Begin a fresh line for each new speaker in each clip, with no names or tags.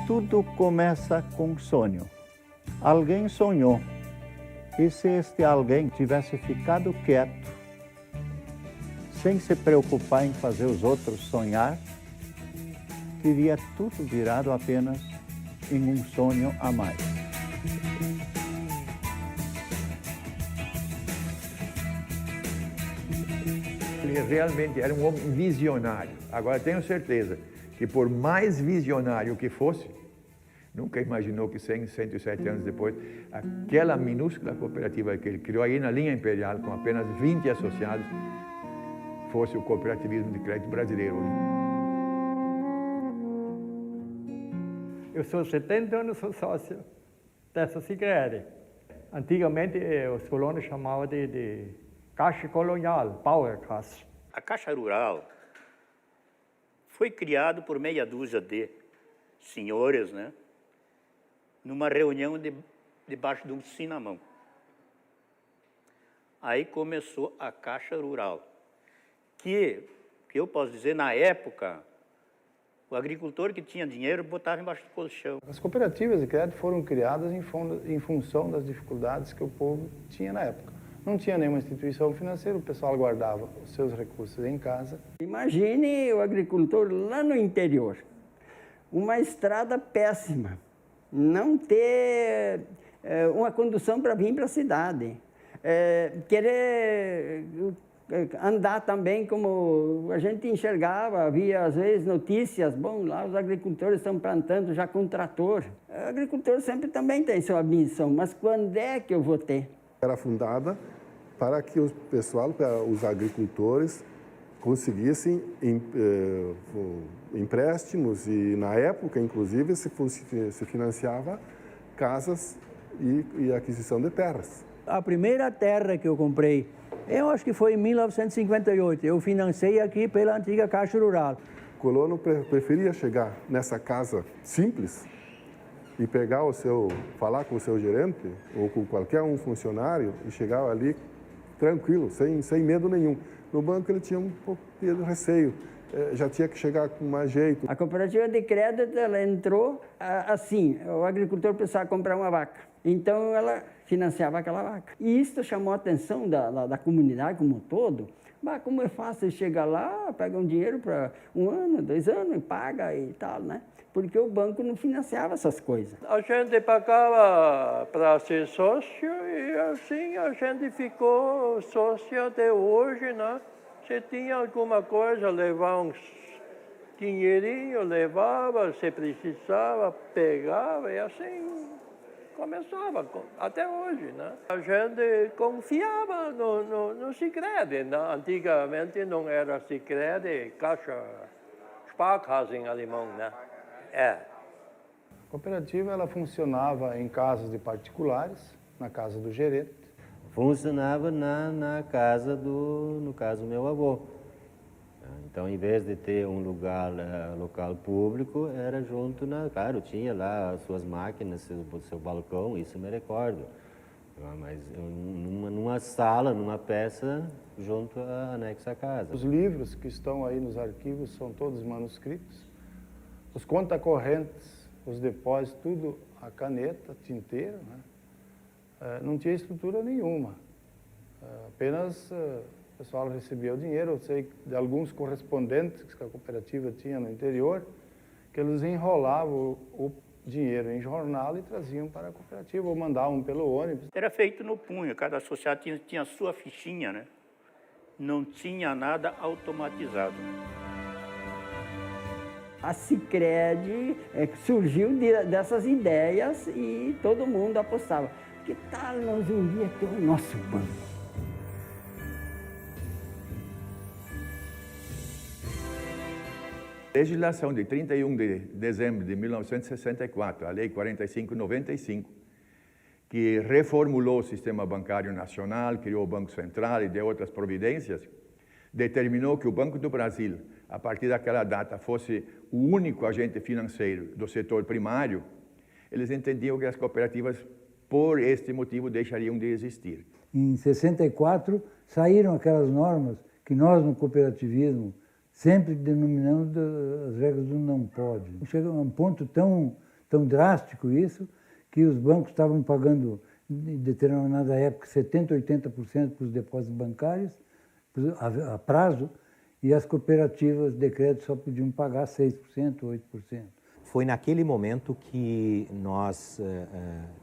Tudo começa com um sonho. Alguém sonhou. E se este alguém tivesse ficado quieto, sem se preocupar em fazer os outros sonhar, teria tudo virado apenas em um sonho a mais.
Ele realmente era um homem visionário. Agora, tenho certeza que por mais visionário que fosse, nunca imaginou que 100, 107 anos depois, aquela minúscula cooperativa que ele criou aí na linha imperial, com apenas 20 associados, fosse o cooperativismo de crédito brasileiro.
Eu sou 70 anos, sou sócio dessa Sicredi. Antigamente, os colonos chamavam de Caixa Colonial, Power Caixa.
A Caixa Rural foi criado por meia dúzia de senhores, né? Numa reunião debaixo de um cinamão. Aí começou a Caixa Rural, que eu posso dizer, na época, o agricultor que tinha dinheiro botava embaixo do colchão.
As cooperativas de crédito foram criadas em função das dificuldades que o povo tinha na época. Não tinha nenhuma instituição financeira, o pessoal guardava os seus recursos em casa.
Imagine o agricultor lá no interior, uma estrada péssima, não ter uma condução para vir para a cidade, querer andar também como a gente enxergava, havia às vezes notícias, bom, lá os agricultores estão plantando já com trator. O agricultor sempre também tem sua missão, mas quando é que eu vou ter?
Era fundada para que o pessoal, os agricultores, conseguissem empréstimos e, na época, inclusive, se financiava casas e aquisição de terras.
A primeira terra que eu comprei, eu acho que foi em 1958, eu financei aqui pela antiga Caixa Rural.
O colono preferia chegar nessa casa simples e falar com o seu gerente ou com qualquer um funcionário e chegar ali tranquilo, sem medo nenhum. No banco ele tinha um pouco de receio, já tinha que chegar com mais jeito.
A cooperativa de crédito, ela entrou assim, o agricultor precisava comprar uma vaca, então ela financiava aquela vaca. E isso chamou a atenção da comunidade como um todo. Mas como é fácil chegar lá, pega um dinheiro para 1 ano, 2 anos e paga e tal, né? Porque o banco não financiava essas coisas.
A gente pagava para ser sócio e assim a gente ficou sócio até hoje, né? Se tinha alguma coisa, levava uns dinheirinho, levava, se precisava, pegava e assim começava até hoje, né? A gente confiava no Sicredi, né? Antigamente não era Sicredi, Caixa Sparkasse em alemão, né?
A cooperativa ela funcionava em casas de particulares, na casa do gerente.
Funcionava na casa no caso, meu avô. Então, em vez de ter um local público, era junto claro, tinha lá as suas máquinas, seu balcão, isso me recordo. Mas numa sala, numa peça, junto anexo à casa.
Os livros que estão aí nos arquivos são todos manuscritos. Os conta-correntes, os depósitos, tudo a caneta, tinteiro, né? Não tinha estrutura nenhuma. Apenas o pessoal recebia o dinheiro. Eu sei de alguns correspondentes que a cooperativa tinha no interior, que eles enrolavam o dinheiro em jornal e traziam para a cooperativa, ou mandavam pelo ônibus.
Era feito no punho, cada associado tinha a sua fichinha, né? Não tinha nada automatizado.
A Sicredi surgiu dessas ideias e todo mundo apostava. Que tal nós um dia ter o nosso banco?
Legislação de 31 de dezembro de 1964, a Lei 4595, que reformulou o sistema bancário nacional, criou o Banco Central e deu outras providências, determinou que o Banco do Brasil, a partir daquela data, fosse o único agente financeiro do setor primário. Eles entendiam que as cooperativas, por este motivo, deixariam de existir.
Em 64, saíram aquelas normas que nós, no cooperativismo, sempre denominamos as regras do não pode. Chega a um ponto
tão drástico isso, que os bancos estavam pagando, em determinada época, 70%, 80% para os depósitos bancários, a prazo, e as cooperativas de crédito só podiam pagar 6%, 8%.
Foi naquele momento que nós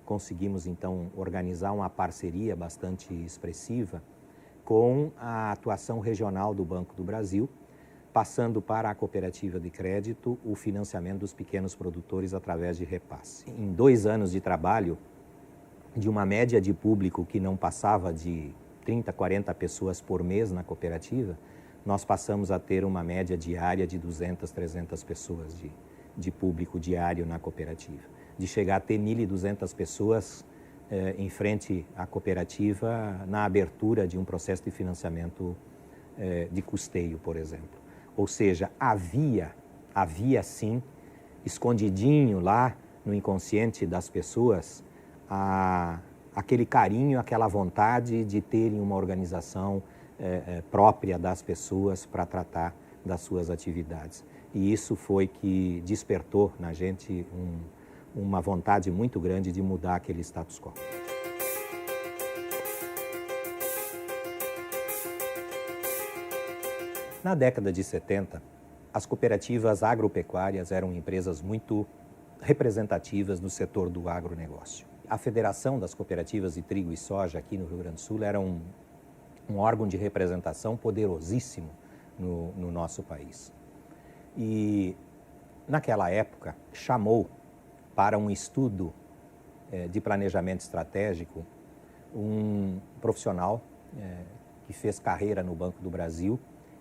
conseguimos, então, organizar uma parceria bastante expressiva com a atuação regional do Banco do Brasil, passando para a cooperativa de crédito o financiamento dos pequenos produtores através de repasse. Em 2 anos de trabalho, de uma média de público que não passava de 30, 40 pessoas por mês na cooperativa, nós passamos a ter uma média diária de 200, 300 pessoas de público diário na cooperativa. De chegar a ter 1.200 pessoas em frente à cooperativa na abertura de um processo de financiamento de custeio, por exemplo. Ou seja, havia sim, escondidinho lá no inconsciente das pessoas, aquele carinho, aquela vontade de terem uma organização própria das pessoas para tratar das suas atividades. E isso foi que despertou na gente uma vontade muito grande de mudar aquele status quo. Na década de 70, as cooperativas agropecuárias eram empresas muito representativas no setor do agronegócio. A Federação das Cooperativas de Trigo e Soja aqui no Rio Grande do Sul era um órgão de representação poderosíssimo no nosso país. E, naquela época, chamou para um estudo de planejamento estratégico um profissional que fez carreira no Banco do Brasil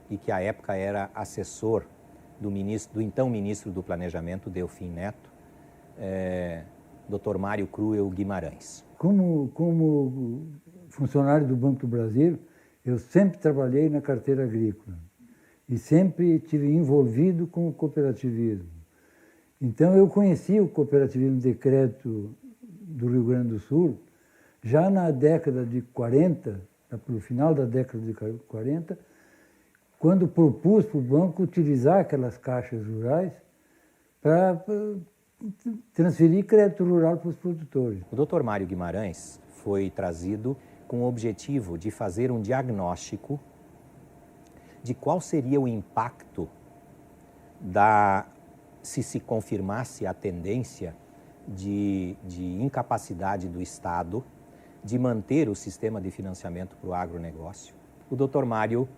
e que, à época, era assessor do então ministro do Planejamento, Delfim Neto, Dr. Mário Cruel Guimarães.
Como funcionário do Banco do Brasil, eu sempre trabalhei na carteira agrícola e sempre estive envolvido com o cooperativismo. Então, eu conheci o cooperativismo de crédito do Rio Grande do Sul já na década de 40, no final da década de 40, quando propus para o banco utilizar aquelas caixas rurais para transferir crédito rural para os produtores.
O Dr. Mário Guimarães foi trazido com o objetivo de fazer um diagnóstico de qual seria o impacto se confirmasse a tendência de incapacidade do Estado de manter o sistema de financiamento para o agronegócio. O Dr. Mário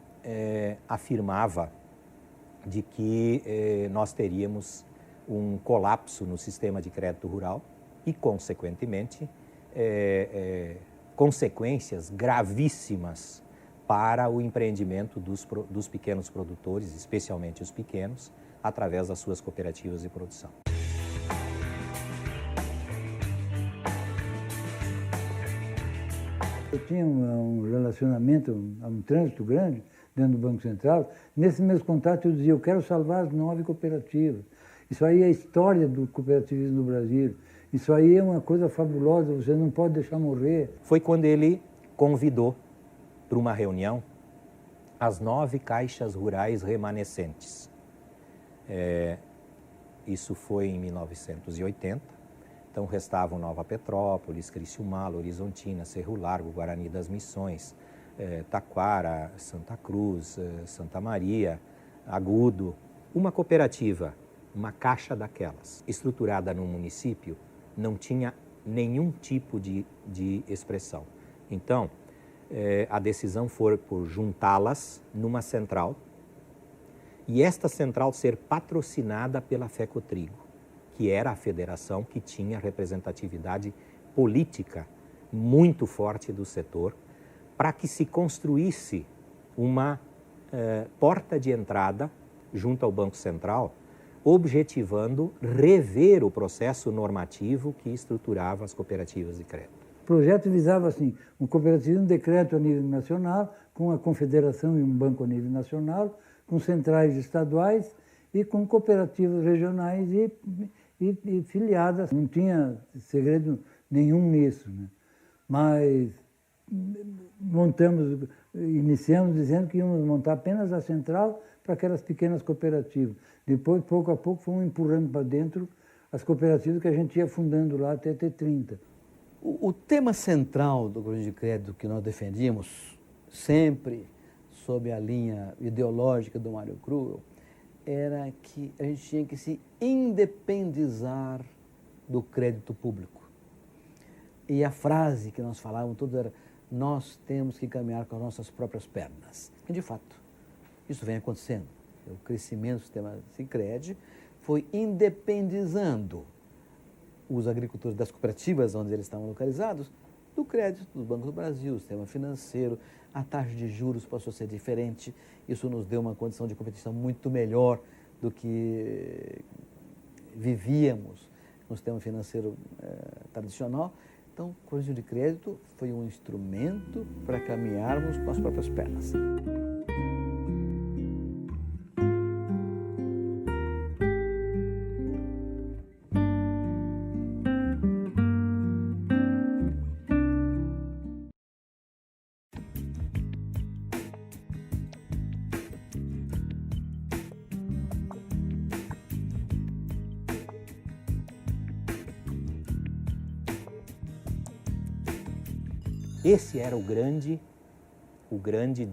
afirmava de que nós teríamos um colapso no sistema de crédito rural e, consequentemente, consequências gravíssimas para o empreendimento dos pequenos produtores, especialmente os pequenos, através das suas cooperativas de produção.
Eu tinha um relacionamento, um trânsito grande dentro do Banco Central. Nesses meus contatos eu dizia, eu quero salvar as 9 cooperativas. Isso aí é a história do cooperativismo no Brasil. Isso aí é uma coisa fabulosa, você não pode deixar morrer.
Foi quando ele convidou para uma reunião as 9 caixas rurais remanescentes. Isso foi em 1980. Então restavam Nova Petrópolis, Criciúmal, Horizontina, Cerro Largo, Guarani das Missões, Taquara, Santa Cruz, Santa Maria, Agudo. Uma cooperativa, uma caixa daquelas, estruturada no município, não tinha nenhum tipo de expressão. Então, a decisão foi por juntá-las numa central e esta central ser patrocinada pela FECOTRIGO, que era a federação que tinha representatividade política muito forte do setor, para que se construísse uma porta de entrada junto ao Banco Central, objetivando rever o processo normativo que estruturava as cooperativas de crédito.
O projeto visava assim, um cooperativismo de crédito a nível nacional, com a confederação e um banco a nível nacional, com centrais estaduais e com cooperativas regionais e filiadas. Não tinha segredo nenhum nisso, né? Mas iniciamos dizendo que íamos montar apenas a central para aquelas pequenas cooperativas. Depois, pouco a pouco, fomos empurrando para dentro as cooperativas que a gente ia fundando lá até ter 30.
O tema central do governo de crédito que nós defendíamos, sempre sob a linha ideológica do Mário Krugel, era que a gente tinha que se independizar do crédito público. E a frase que nós falávamos todos era: nós temos que caminhar com as nossas próprias pernas. E, de fato, isso vem acontecendo. O crescimento do sistema Sicredi foi independizando os agricultores das cooperativas onde eles estavam localizados do crédito do Banco do Brasil, o sistema financeiro, a taxa de juros passou a ser diferente. Isso nos deu uma condição de competição muito melhor do que vivíamos no sistema financeiro tradicional. Então, o colégio de crédito foi um instrumento para caminharmos com as próprias pernas.
Esse era o grande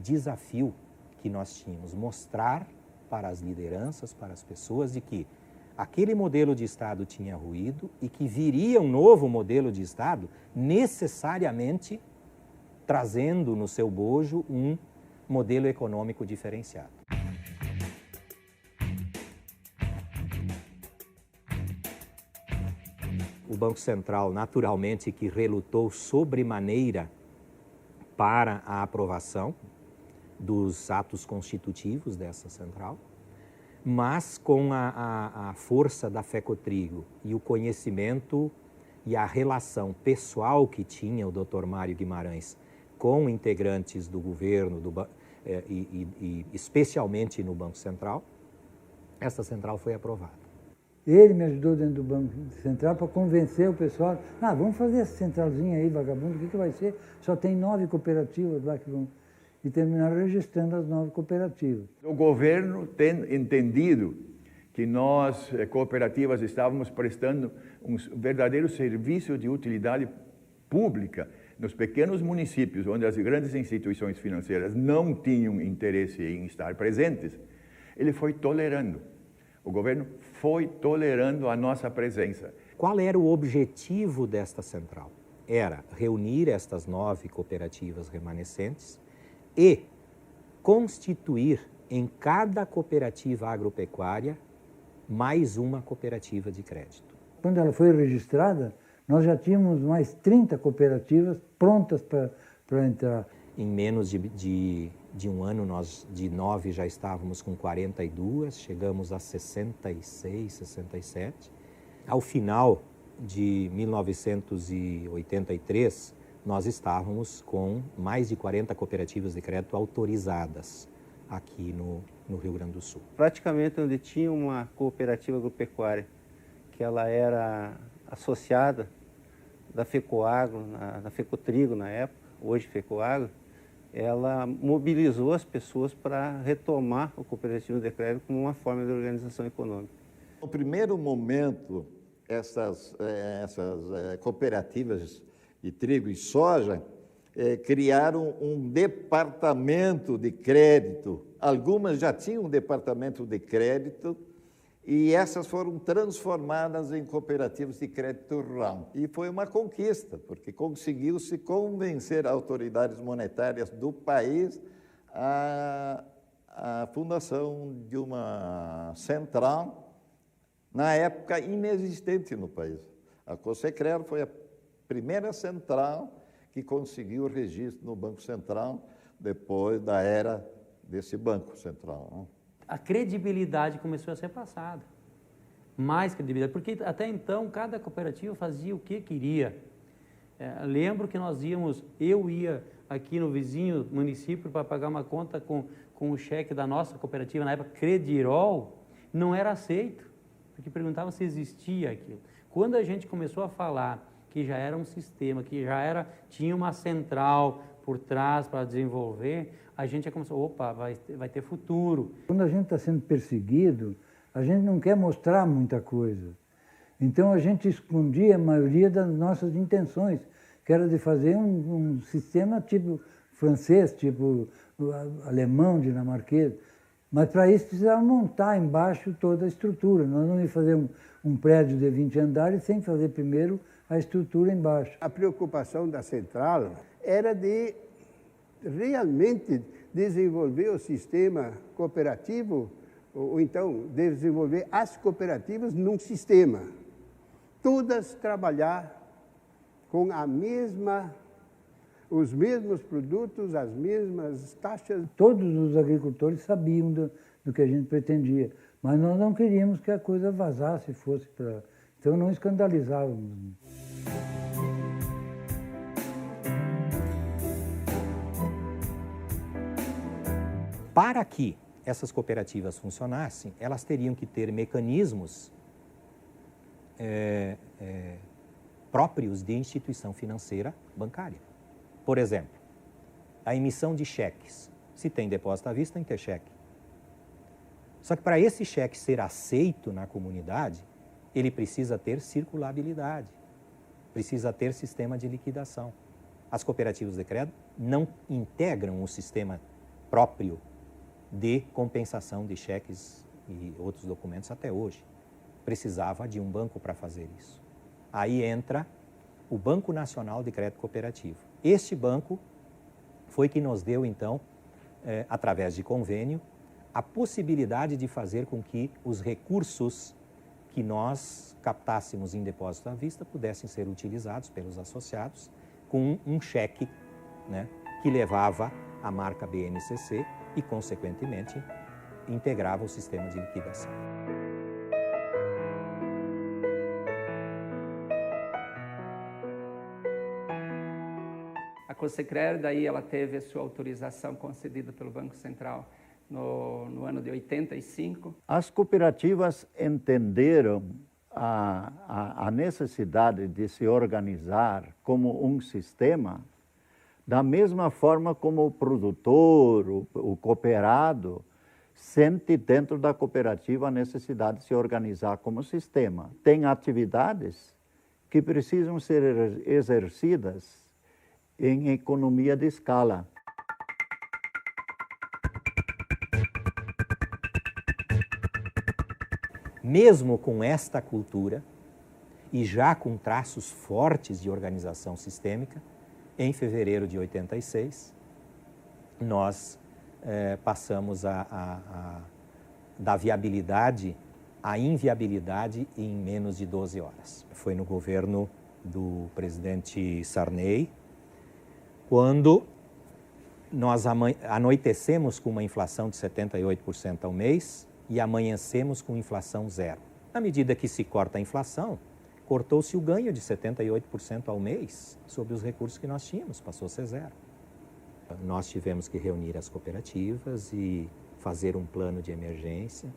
desafio que nós tínhamos, mostrar para as lideranças, para as pessoas, de que aquele modelo de Estado tinha ruído e que viria um novo modelo de Estado necessariamente trazendo no seu bojo um modelo econômico diferenciado. O Banco Central, naturalmente, que relutou sobremaneira para a aprovação dos atos constitutivos dessa central, mas com a força da Fecotrigo e o conhecimento e a relação pessoal que tinha o Dr. Mário Guimarães com integrantes do governo e especialmente no Banco Central, essa central foi aprovada.
Ele me ajudou dentro do Banco Central para convencer o pessoal. Vamos fazer essa centralzinha aí, vagabundo, o que vai ser? Só tem 9 cooperativas lá que vão... E terminaram registrando as 9 cooperativas.
O governo tem entendido que nós, cooperativas, estávamos prestando um verdadeiro serviço de utilidade pública nos pequenos municípios, onde as grandes instituições financeiras não tinham interesse em estar presentes. Ele foi tolerando. O governo foi tolerando a nossa presença.
Qual era o objetivo desta central? Era reunir estas 9 cooperativas remanescentes e constituir em cada cooperativa agropecuária mais uma cooperativa de crédito.
Quando ela foi registrada, nós já tínhamos mais 30 cooperativas prontas para entrar.
Em menos de um ano, nós de 9 já estávamos com 42, chegamos a 66, 67. Ao final de 1983, nós estávamos com mais de 40 cooperativas de crédito autorizadas aqui no Rio Grande do Sul.
Praticamente onde tinha uma cooperativa agropecuária, que ela era associada da Fecoagro, da Fecotrigo na época, hoje Fecoagro, ela mobilizou as pessoas para retomar o cooperativo de crédito como uma forma de organização econômica.
No primeiro momento, essas cooperativas de trigo e soja criaram um departamento de crédito. Algumas já tinham um departamento de crédito e essas foram transformadas em cooperativas de crédito rural. E foi uma conquista, porque conseguiu-se convencer autoridades monetárias do país a fundação de uma central, na época inexistente no país. A Consecrer foi a primeira central que conseguiu o registro no Banco Central depois da era desse Banco Central.
A credibilidade começou a ser passada. Mais credibilidade, porque até então cada cooperativa fazia o que queria. Lembro que eu ia aqui no vizinho município para pagar uma conta com o cheque da nossa cooperativa, na época Credirol, não era aceito, porque perguntavam se existia aquilo. Quando a gente começou a falar que já era um sistema, que tinha uma central por trás para desenvolver, a gente já começou, opa, vai ter futuro.
Quando a gente está sendo perseguido, a gente não quer mostrar muita coisa. Então a gente escondia a maioria das nossas intenções, que era de fazer um sistema tipo francês, tipo alemão, dinamarquês. Mas para isso precisava montar embaixo toda a estrutura. Nós não íamos fazer um prédio de 20 andares sem fazer primeiro a estrutura embaixo.
A preocupação da central era de realmente desenvolver o sistema cooperativo, ou então desenvolver as cooperativas num sistema. Todas trabalhar com os mesmos produtos, as mesmas taxas.
Todos os agricultores sabiam do que a gente pretendia, mas nós não queríamos que a coisa vazasse, fosse para... Então não escandalizávamos.
Para que essas cooperativas funcionassem, elas teriam que ter mecanismos próprios de instituição financeira bancária. Por exemplo, a emissão de cheques. Se tem depósito à vista, tem que ter cheque. Só que para esse cheque ser aceito na comunidade, ele precisa ter circulabilidade, precisa ter sistema de liquidação. As cooperativas de crédito não integram o sistema próprio de compensação de cheques e outros documentos até hoje. Precisava de um banco para fazer isso. Aí entra o Banco Nacional de Crédito Cooperativo. Este banco foi que nos deu, então, através de convênio, a possibilidade de fazer com que os recursos que nós captássemos em depósito à vista pudessem ser utilizados pelos associados com um cheque, né, que levava a marca BNCC e, consequentemente, integrava o sistema de liquidação.
A Consecrer, daí ela teve a sua autorização concedida pelo Banco Central no ano de 85.
As cooperativas entenderam a necessidade de se organizar como um sistema da mesma forma como o produtor, o cooperado, sente dentro da cooperativa a necessidade de se organizar como sistema. Tem atividades que precisam ser exercidas em economia de escala.
Mesmo com esta cultura, e já com traços fortes de organização sistêmica, em fevereiro de 86, nós passamos da viabilidade à inviabilidade em menos de 12 horas. Foi no governo do presidente Sarney, quando nós anoitecemos com uma inflação de 78% ao mês e amanhecemos com inflação zero. Na medida que se corta a inflação, cortou-se o ganho de 78% ao mês sobre os recursos que nós tínhamos, passou a ser zero. Nós tivemos que reunir as cooperativas e fazer um plano de emergência.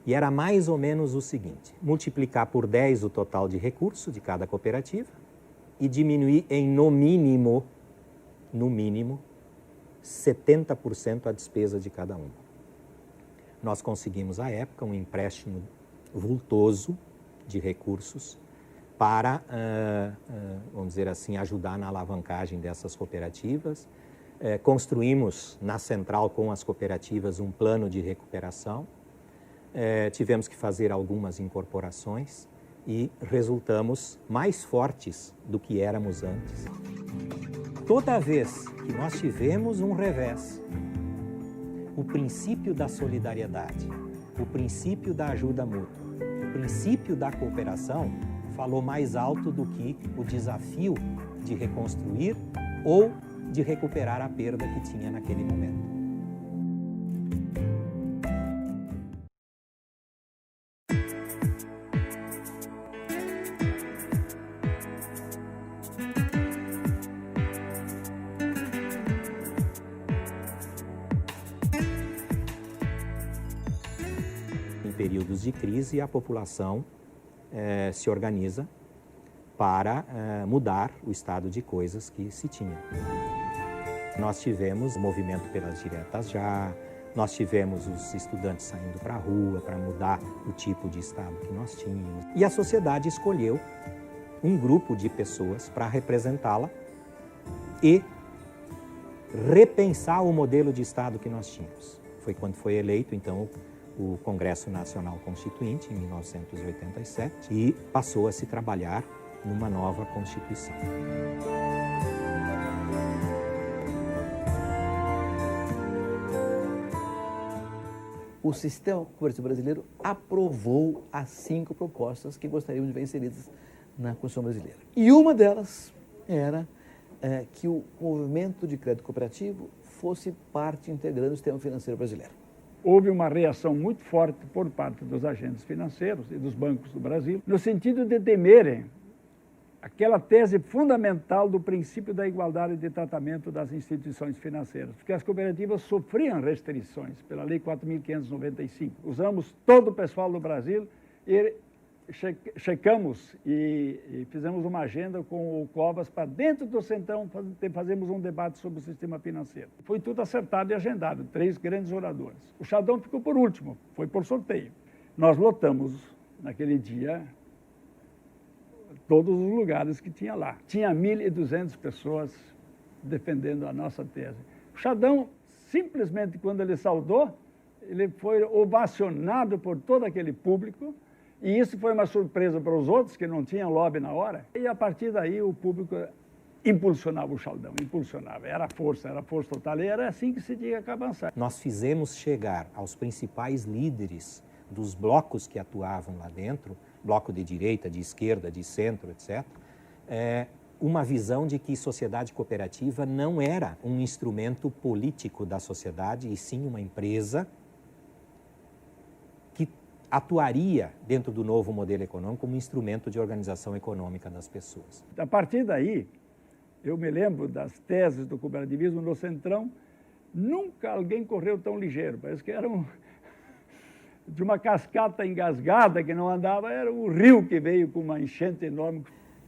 E era mais ou menos o seguinte: multiplicar por 10 o total de recurso de cada cooperativa e diminuir em, no mínimo, 70% a despesa de cada uma. Nós conseguimos, à época, um empréstimo vultoso de recursos para, vamos dizer assim, ajudar na alavancagem dessas cooperativas. Construímos na central com as cooperativas um plano de recuperação. Tivemos que fazer algumas incorporações e resultamos mais fortes do que éramos antes. Toda vez que nós tivemos um revés, o princípio da solidariedade, o princípio da ajuda mútua, o princípio da cooperação falou mais alto do que o desafio de reconstruir ou de recuperar a perda que tinha naquele momento. Em períodos de crise, a população se organiza para mudar o estado de coisas que se tinha. Nós tivemos movimento pelas diretas já, Nós tivemos os estudantes saindo para a rua para mudar o tipo de Estado que nós tínhamos. E a sociedade escolheu um grupo de pessoas para representá-la e repensar o modelo de Estado que nós tínhamos. Foi quando foi eleito, então, o Congresso Nacional Constituinte, em 1987, e passou a se trabalhar numa nova Constituição.
O sistema cooperativo brasileiro aprovou as 5 propostas que gostariam de ver inseridas na Constituição brasileira. E uma delas era que o movimento de crédito cooperativo fosse parte integrante do sistema financeiro brasileiro.
Houve uma reação muito forte por parte dos agentes financeiros e dos bancos do Brasil, no sentido de temerem aquela tese fundamental do princípio da igualdade de tratamento das instituições financeiras, porque as cooperativas sofriam restrições pela Lei 4.595. Usamos todo o pessoal do Brasil e checamos e fizemos uma agenda com o Covas para dentro do Centrão fazemos um debate sobre o sistema financeiro. Foi tudo acertado e agendado, 3 grandes oradores. O Chadão ficou por último, foi por sorteio. Nós lotamos naquele dia todos os lugares que tinha lá. Tinha 1.200 pessoas defendendo a nossa tese. O Chadão, simplesmente quando ele saudou, ele foi ovacionado por todo aquele público, e isso foi uma surpresa para os outros, que não tinham lobby na hora. E a partir daí o público impulsionava o Chadão, impulsionava. Era força total, e era assim que se tinha que avançar.
Nós fizemos chegar aos principais líderes dos blocos que atuavam lá dentro, bloco de direita, de esquerda, de centro, etc., uma visão de que sociedade cooperativa não era um instrumento político da sociedade, e sim uma empresa que atuaria dentro do novo modelo econômico como instrumento de organização econômica das pessoas.
A partir daí, eu me lembro das teses do cooperativismo no Centrão, nunca alguém correu tão ligeiro, parece que era de uma cascata engasgada que não andava, era o rio que veio com uma enchente enorme.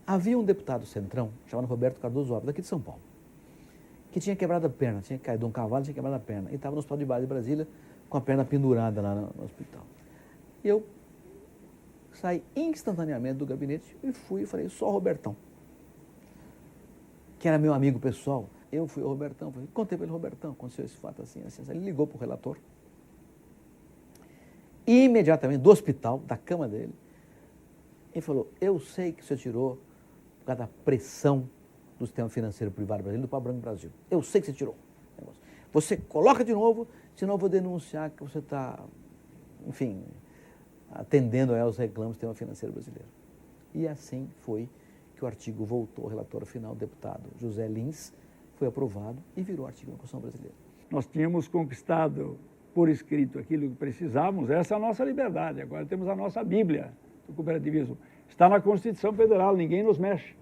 Havia um deputado Centrão, chamado Roberto Cardoso Alves, daqui de São Paulo, que tinha quebrado a perna, tinha caído de um cavalo, tinha quebrado a perna, e estava no hospital de base de Brasília com a perna pendurada lá no hospital. Eu saí instantaneamente do gabinete e fui e falei, só o Robertão, que era meu amigo pessoal. Eu fui ao Robertão, contei para ele, Robertão, aconteceu esse fato assim, assim. Ele ligou para o relator, e imediatamente do hospital, da cama dele, ele falou, eu sei que você tirou por causa da pressão do sistema financeiro privado brasileiro do Pau Branco Brasil. Eu sei que você tirou. Você coloca de novo, senão eu vou denunciar que você está, enfim, atendendo aos reclamos do sistema financeiro brasileiro. E assim foi que o artigo voltou ao relatório final do deputado José Lins, foi aprovado e virou artigo na Constituição brasileira.
Nós tínhamos conquistado por escrito aquilo que precisávamos, essa é a nossa liberdade. Agora temos a nossa Bíblia do cooperativismo. Está na Constituição Federal, ninguém nos mexe.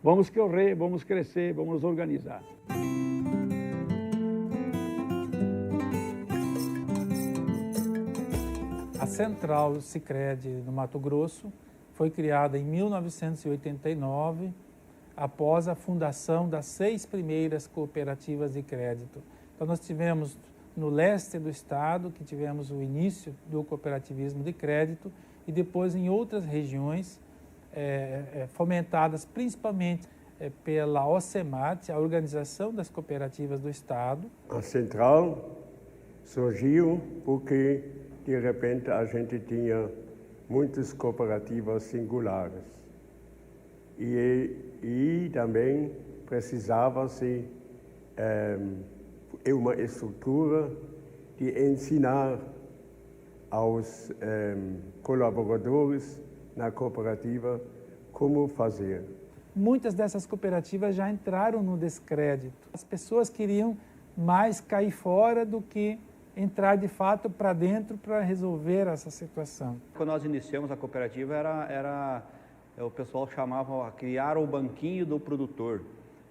Vamos correr, vamos crescer, vamos nos organizar.
A Central Sicredi no Mato Grosso foi criada em 1989, após a fundação das 6 primeiras cooperativas de crédito. Então nós tivemos no leste do estado, que tivemos o início do cooperativismo de crédito, e depois em outras regiões, fomentadas principalmente pela OCEMAT, a Organização das Cooperativas do Estado.
A Central surgiu porque, de repente, a gente tinha muitas cooperativas singulares. E também precisava-se uma estrutura de ensinar aos colaboradores na cooperativa como fazer.
Muitas dessas cooperativas já entraram no descrédito. As pessoas queriam mais cair fora do que entrar de fato para dentro para resolver essa situação.
Quando nós iniciamos a cooperativa, o pessoal chamava criar o banquinho do produtor.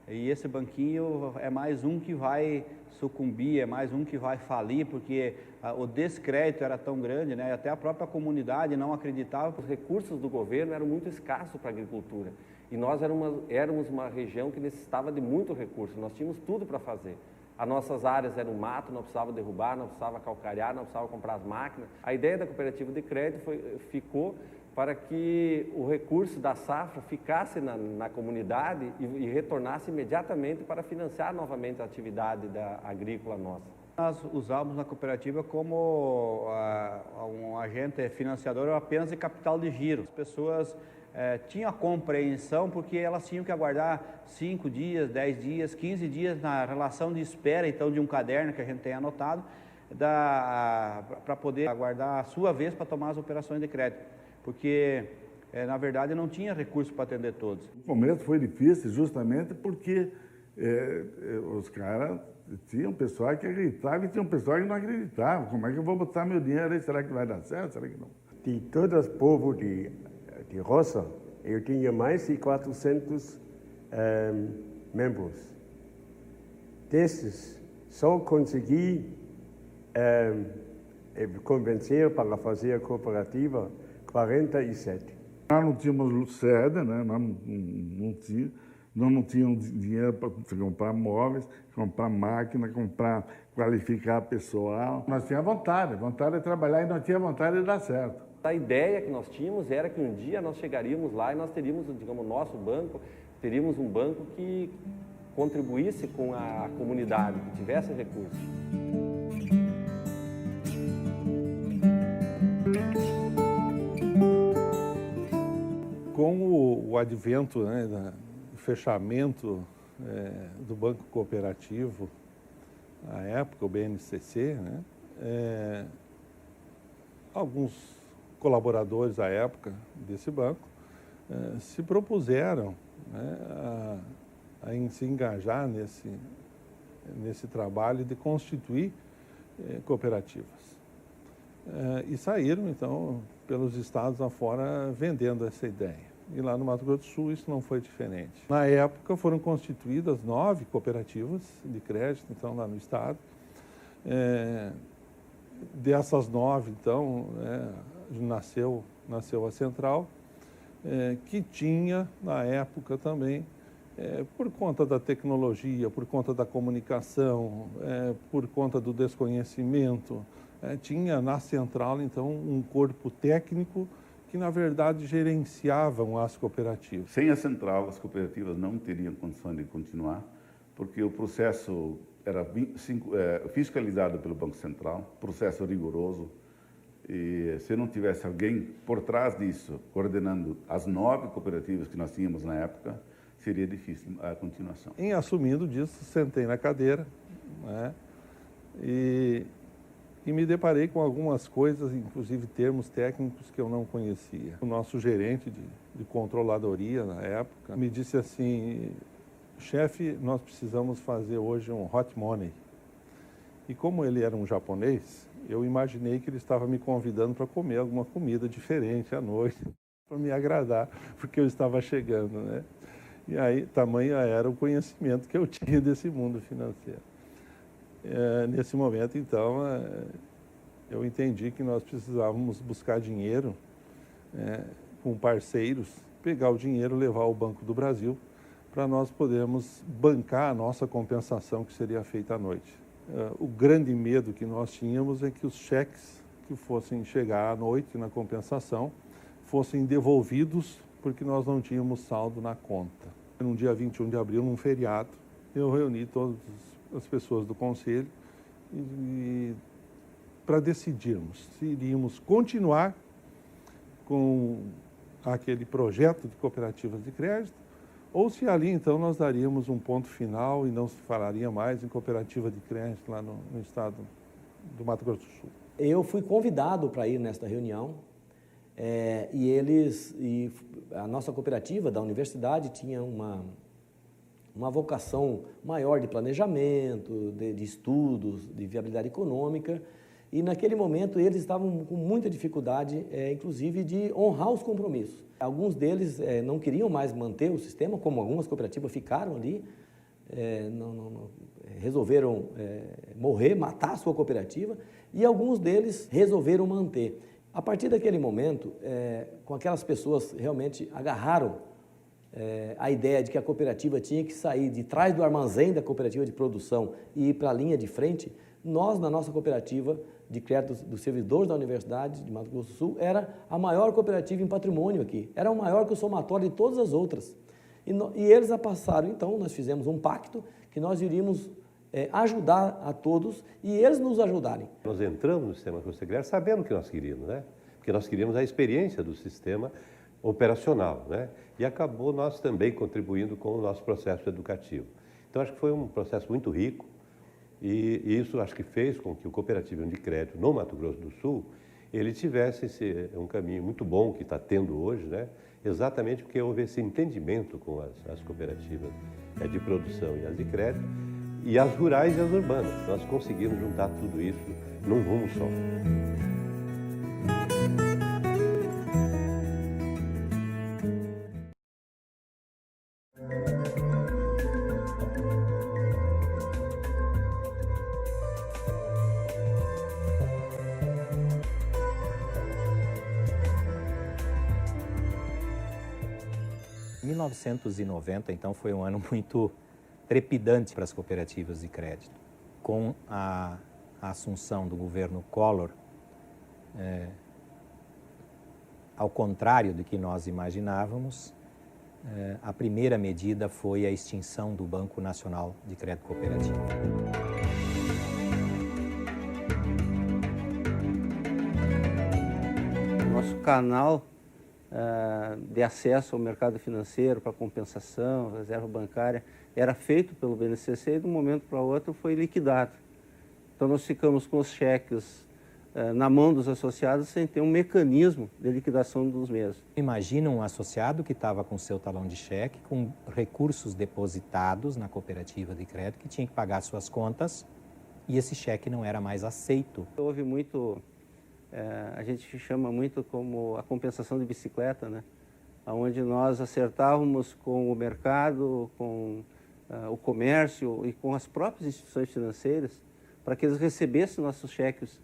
E esse banquinho é mais um que vai sucumbir, é mais um que vai falir, porque o descrédito era tão grande, né? Até a própria comunidade não acreditava.
Os recursos do governo eram muito escassos para a agricultura. E nós éramos uma região que necessitava de muito recurso, nós tínhamos tudo para fazer. As nossas áreas eram mato, não precisava derrubar, não precisava calcarear, não precisava comprar as máquinas. A ideia da cooperativa de crédito ficou para que o recurso da safra ficasse na comunidade e retornasse imediatamente para financiar novamente a atividade agrícola nossa.
Nós usávamos na cooperativa como um agente financiador apenas de capital de giro. As pessoas tinham a compreensão porque elas tinham que aguardar 5 dias, 10 dias, 15 dias na relação de espera, então, de um caderno que a gente tem anotado, para poder aguardar a sua vez para tomar as operações de crédito. Porque, na verdade, não tinha recurso para atender todos.
O começo foi difícil justamente porque os caras tinham pessoal que acreditava e tinha um pessoal que não acreditava. Como é que eu vou botar meu dinheiro aí? Será que vai dar certo? Será que não?
De todos os povos de roça, eu tinha mais de 400 membros. Desses, só consegui convencer para fazer a cooperativa 47.
Nós não tínhamos sede, né? Nós não tínhamos dinheiro para comprar móveis, comprar máquina, qualificar pessoal. Nós tínhamos vontade de trabalhar e nós tínhamos vontade de dar certo.
A ideia que nós tínhamos era que um dia nós chegaríamos lá e nós teríamos, digamos, nosso banco, teríamos um banco que contribuísse com a comunidade, que tivesse recursos.
Com o advento, né, do fechamento do Banco Cooperativo, à época, o BNCC, né, alguns colaboradores à época desse banco se propuseram, né, a se engajar nesse trabalho de constituir cooperativas. E saíram, então, pelos estados afora vendendo essa ideia. E lá no Mato Grosso do Sul isso não foi diferente. Na época foram constituídas 9 cooperativas de crédito, então, lá no estado. Dessas 9, então, nasceu a Central, que tinha, na época também, por conta da tecnologia, por conta da comunicação, por conta do desconhecimento, tinha na Central, então, um corpo técnico que, na verdade, gerenciavam as cooperativas.
Sem a Central, as cooperativas não teriam condição de continuar, porque o processo era fiscalizado pelo Banco Central, processo rigoroso, e se não tivesse alguém por trás disso, coordenando as 9 cooperativas que nós tínhamos na época, seria difícil a continuação.
Em assumindo disso, sentei na cadeira, né, e me deparei com algumas coisas, inclusive termos técnicos que eu não conhecia. O nosso gerente de controladoria, na época, me disse assim: chefe, nós precisamos fazer hoje um hot money. E como ele era um japonês, eu imaginei que ele estava me convidando para comer alguma comida diferente à noite, para me agradar, porque eu estava chegando, né? E aí, tamanho era o conhecimento que eu tinha desse mundo financeiro. Nesse momento, então, eu entendi que nós precisávamos buscar dinheiro com parceiros, pegar o dinheiro, levar ao Banco do Brasil, para nós podermos bancar a nossa compensação que seria feita à noite. O grande medo que nós tínhamos é que os cheques que fossem chegar à noite na compensação fossem devolvidos porque nós não tínhamos saldo na conta. No dia 21 de abril, num feriado, eu reuni todas as pessoas do conselho para decidirmos se iríamos continuar com aquele projeto de cooperativas de crédito ou se ali, então, nós daríamos um ponto final e não se falaria mais em cooperativa de crédito lá no estado do Mato Grosso do Sul.
Eu fui convidado para ir nesta reunião e a nossa cooperativa da universidade tinha uma vocação maior de planejamento, de estudos, de viabilidade econômica, e naquele momento eles estavam com muita dificuldade, inclusive, de honrar os compromissos. Alguns deles não queriam mais manter o sistema, como algumas cooperativas ficaram ali, resolveram morrer, matar a sua cooperativa, e alguns deles resolveram manter. A partir daquele momento, com aquelas pessoas realmente agarraram a ideia de que a cooperativa tinha que sair de trás do armazém da cooperativa de produção e ir para a linha de frente, nós, na nossa cooperativa de crédito dos servidores da Universidade de Mato Grosso do Sul, era a maior cooperativa em patrimônio aqui. Era o maior que o somatório de todas as outras. E eles a passaram, então, nós fizemos um pacto que nós iríamos ajudar a todos e eles nos ajudarem.
Nós entramos no sistema Consegrer sabendo o que nós queríamos, né? Porque nós queríamos a experiência do sistema operacional, né? E acabou nós também contribuindo com o nosso processo educativo. Então, acho que foi um processo muito rico e isso acho que fez com que o cooperativismo de crédito no Mato Grosso do Sul, ele tivesse um caminho muito bom que está tendo hoje, né? Exatamente porque houve esse entendimento com as cooperativas de produção e as de crédito, e as rurais e as urbanas. Nós conseguimos juntar tudo isso num rumo só.
Em 1990, então, foi um ano muito trepidante para as cooperativas de crédito. Com a assunção do governo Collor, ao contrário do que nós imaginávamos, a primeira medida foi a extinção do Banco Nacional de Crédito Cooperativo.
Nosso canal de acesso ao mercado financeiro para compensação, reserva bancária, era feito pelo BNCC e de um momento para o outro foi liquidado. Então nós ficamos com os cheques na mão dos associados sem ter um mecanismo de liquidação dos mesmos.
Imagina um associado que estava com seu talão de cheque, com recursos depositados na cooperativa de crédito, que tinha que pagar suas contas e esse cheque não era mais aceito.
Houve muito, a gente chama muito como a compensação de bicicleta, né? Onde nós acertávamos com o mercado, com o comércio e com as próprias instituições financeiras para que eles recebessem nossos cheques,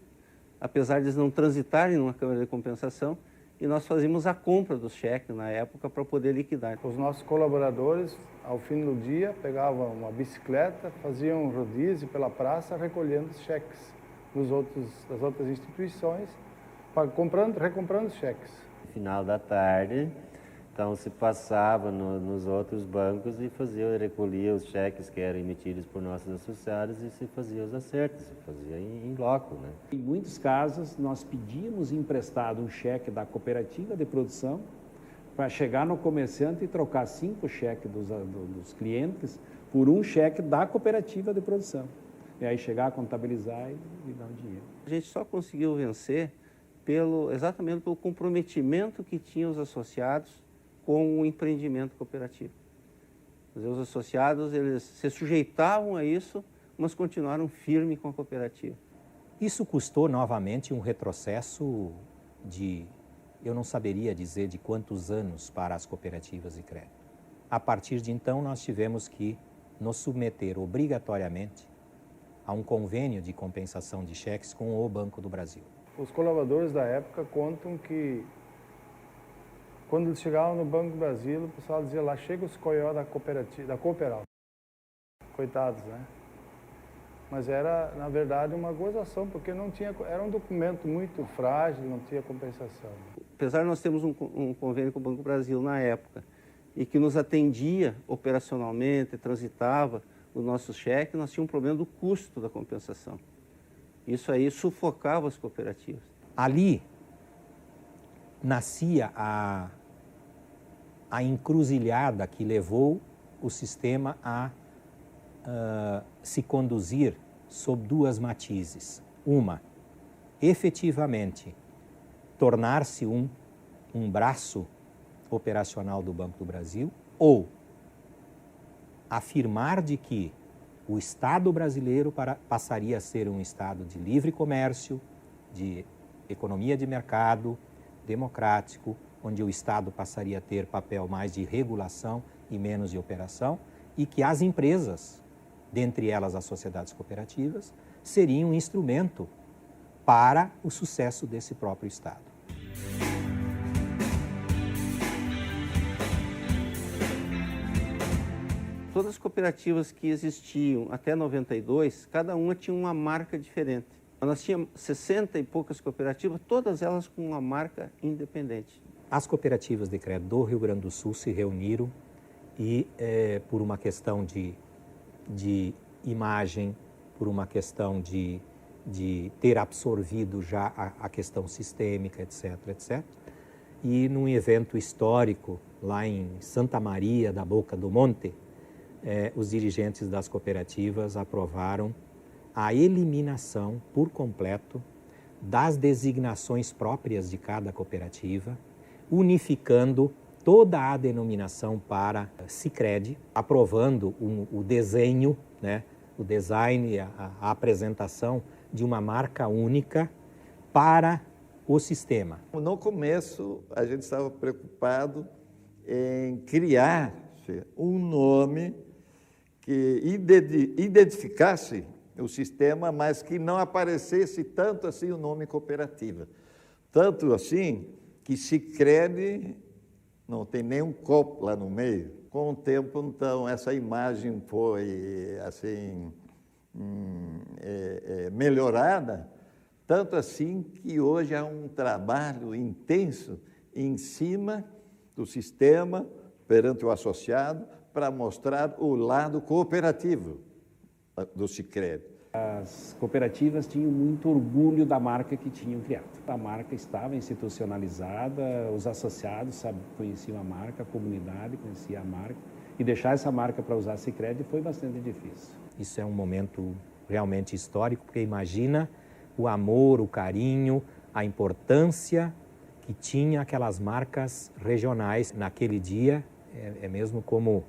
apesar de eles não transitarem numa câmara de compensação, e nós fazíamos a compra dos cheques na época para poder liquidar.
Os nossos colaboradores, ao fim do dia, pegavam uma bicicleta, faziam um rodízio pela praça, recolhendo os cheques das outras instituições, recomprando os cheques.
No final da tarde, então se passava nos outros bancos e recolhia os cheques que eram emitidos por nossos associados e se fazia os acertos, se fazia em loco, né?
Em muitos casos, nós pedíamos emprestado um cheque da cooperativa de produção para chegar no comerciante e trocar 5 cheques dos clientes por um cheque da cooperativa de produção. E aí chegar a contabilizar e dar o dinheiro.
A gente só conseguiu vencer exatamente pelo comprometimento que tinham os associados com o empreendimento cooperativo. Os associados, eles se sujeitavam a isso, mas continuaram firmes com a cooperativa.
Isso custou novamente um retrocesso eu não saberia dizer de quantos anos para as cooperativas de crédito. A partir de então, nós tivemos que nos submeter obrigatoriamente a um convênio de compensação de cheques com o Banco do Brasil.
Os colaboradores da época contam que quando eles chegavam no Banco do Brasil, o pessoal dizia lá, chega os coió da cooperativa, da Cooperal. Coitados, né? Mas era, na verdade, uma gozação, porque não tinha, era um documento muito frágil, não tinha compensação.
Apesar de nós termos um convênio com o Banco do Brasil na época, e que nos atendia operacionalmente, transitava o nosso cheque, nós tínhamos um problema do custo da compensação. Isso aí sufocava as cooperativas.
Ali nascia a encruzilhada que levou o sistema a se conduzir sob 2 matizes. Uma, efetivamente, tornar-se um braço operacional do Banco do Brasil, ou afirmar de que o Estado brasileiro passaria a ser um Estado de livre comércio, de economia de mercado, democrático, onde o Estado passaria a ter papel mais de regulação e menos de operação, e que as empresas, dentre elas as sociedades cooperativas, seriam um instrumento para o sucesso desse próprio Estado.
Todas as cooperativas que existiam até 92, cada uma tinha uma marca diferente. Nós tínhamos 60 e poucas cooperativas, todas elas com uma marca independente.
As cooperativas de crédito do Rio Grande do Sul se reuniram e, por uma questão de imagem, por uma questão de ter absorvido já a questão sistêmica, etc., etc., e num evento histórico lá em Santa Maria da Boca do Monte, os dirigentes das cooperativas aprovaram a eliminação por completo das designações próprias de cada cooperativa, unificando toda a denominação para Sicredi, aprovando o desenho, né, o design, a apresentação de uma marca única para o sistema.
No começo, a gente estava preocupado em criar um nome que identificasse o sistema, mas que não aparecesse tanto assim o nome cooperativa. Tanto assim que Sicredi não tem nenhum copo lá no meio. Com o tempo, então, essa imagem foi assim melhorada, tanto assim que hoje há um trabalho intenso em cima do sistema perante o associado para mostrar o lado cooperativo do Sicredi.
As cooperativas tinham muito orgulho da marca que tinham criado. A marca estava institucionalizada, os associados conheciam a marca, a comunidade conhecia a marca, e deixar essa marca para usar Sicredi foi bastante difícil.
Isso é um momento realmente histórico, porque imagina o amor, o carinho, a importância que tinha aquelas marcas regionais naquele dia. É mesmo como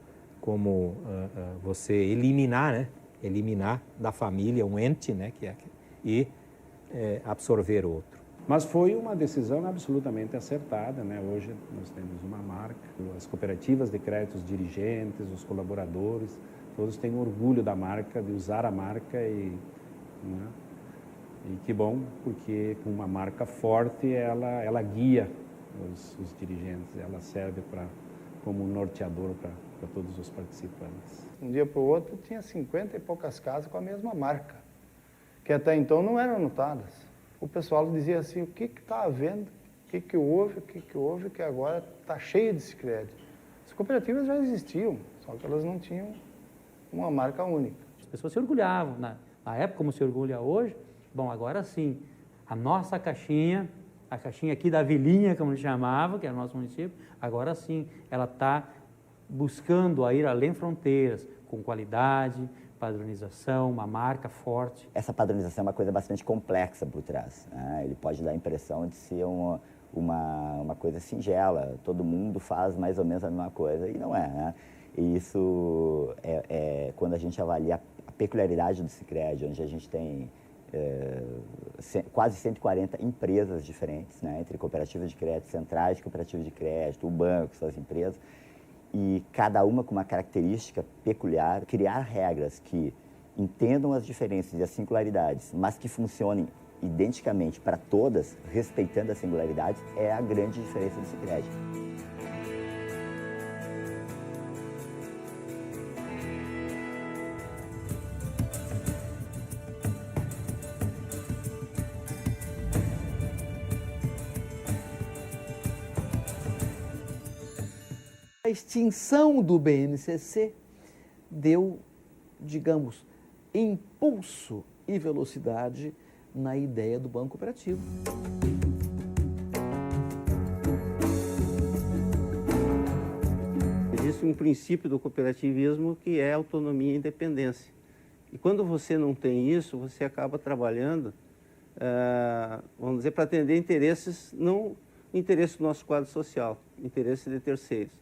você eliminar, né? Eliminar da família um ente, né? E absorver outro.
Mas foi uma decisão absolutamente acertada, né? Hoje nós temos uma marca, as cooperativas de crédito, os dirigentes, os colaboradores, todos têm orgulho da marca, de usar a marca e que bom, porque com uma marca forte ela guia os dirigentes, ela serve como um norteador para todos os participantes.
Um dia para o outro tinha 50 e poucas casas com a mesma marca, que até então não eram notadas. O pessoal dizia assim, o que está havendo, o que houve, que agora está cheio de Sicredi. As cooperativas já existiam, só que elas não tinham uma marca única.
As pessoas se orgulhavam, na época como se orgulha hoje. Bom, agora sim, a nossa caixinha, a caixinha aqui da Vilinha, como se chamava, que é o nosso município, agora sim, ela está buscando a ir além fronteiras, com qualidade, padronização, uma marca forte.
Essa padronização é uma coisa bastante complexa por trás, né? Ele pode dar a impressão de ser uma coisa singela, todo mundo faz mais ou menos a mesma coisa, e não é, né? E isso quando a gente avalia a peculiaridade do Sicredi, onde a gente tem quase 140 empresas diferentes, né? Entre cooperativas de crédito, centrais de cooperativas de crédito, o banco, suas empresas, e cada uma com uma característica peculiar, criar regras que entendam as diferenças e as singularidades, mas que funcionem identicamente para todas, respeitando as singularidades, é a grande diferença do Sicredi.
A extinção do BNCC deu, digamos, impulso e velocidade na ideia do banco cooperativo.
Existe um princípio do cooperativismo que é autonomia e independência. E quando você não tem isso, você acaba trabalhando, vamos dizer, para atender interesses, não interesse do nosso quadro social, interesse de terceiros.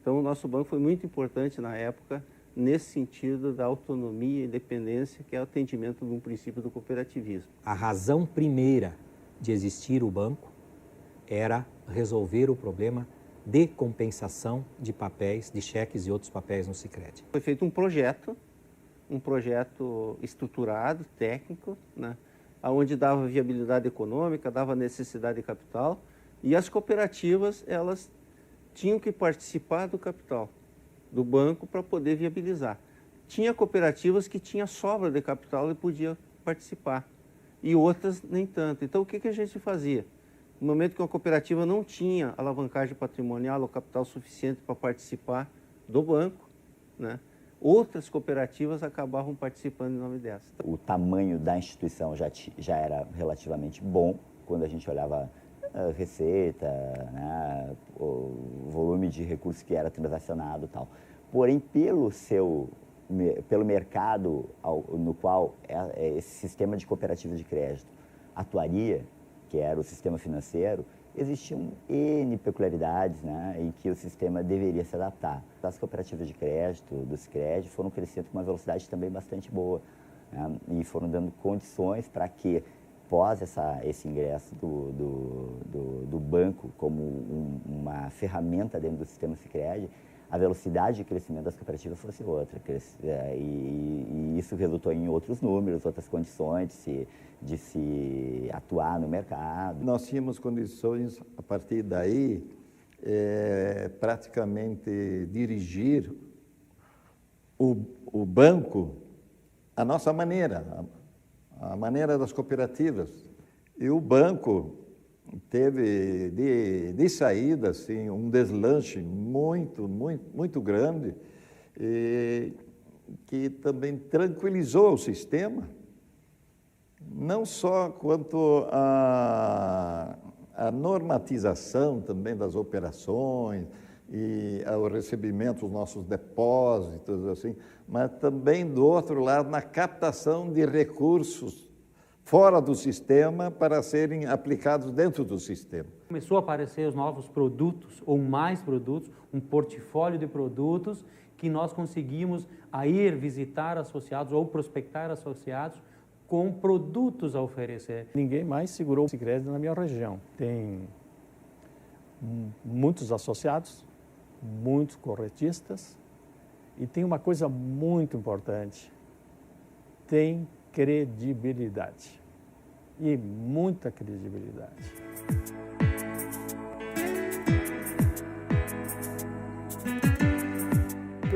Então, o nosso banco foi muito importante na época, nesse sentido da autonomia e independência, que é o atendimento de um princípio do cooperativismo.
A razão primeira de existir o banco era resolver o problema de compensação de papéis, de cheques e outros papéis no Sicredi.
Foi feito um projeto estruturado, técnico, né, onde dava viabilidade econômica, dava necessidade de capital, e as cooperativas, elas tinham que participar do capital, do banco para poder viabilizar. Tinha cooperativas que tinha sobra de capital e podia participar, e outras nem tanto. Então, o que a gente fazia? No momento que uma cooperativa não tinha alavancagem patrimonial ou capital suficiente para participar do banco, né, outras cooperativas acabavam participando em nome dessa.
O tamanho da instituição já era relativamente bom, quando a gente olhava a receita, né, o volume de recursos que era transacionado e tal. Porém, pelo mercado no qual esse sistema de cooperativas de crédito atuaria, que era o sistema financeiro, existiam N peculiaridades, né, em que o sistema deveria se adaptar. As cooperativas de crédito, do Sicredi, foram crescendo com uma velocidade também bastante boa, né, e foram dando condições para que, após esse ingresso do banco como uma ferramenta dentro do sistema Sicredi, a velocidade de crescimento das cooperativas fosse outra. E isso resultou em outros números, outras condições de se atuar no mercado.
Nós tínhamos condições, a partir daí, praticamente dirigir o banco à nossa maneira, a maneira das cooperativas. E o banco teve de saída assim, um deslanche muito grande, que também tranquilizou o sistema, não só quanto à normatização também das operações e ao recebimento dos nossos depósitos, assim, mas também, do outro lado, na captação de recursos fora do sistema para serem aplicados dentro do sistema.
Começou a aparecer os novos produtos, ou mais produtos, um portfólio de produtos que nós conseguimos ir visitar associados ou prospectar associados com produtos a oferecer.
Ninguém mais segurou o Sicredi na minha região. Tem muitos associados, muitos corretistas, e tem uma coisa muito importante, tem credibilidade, e muita credibilidade.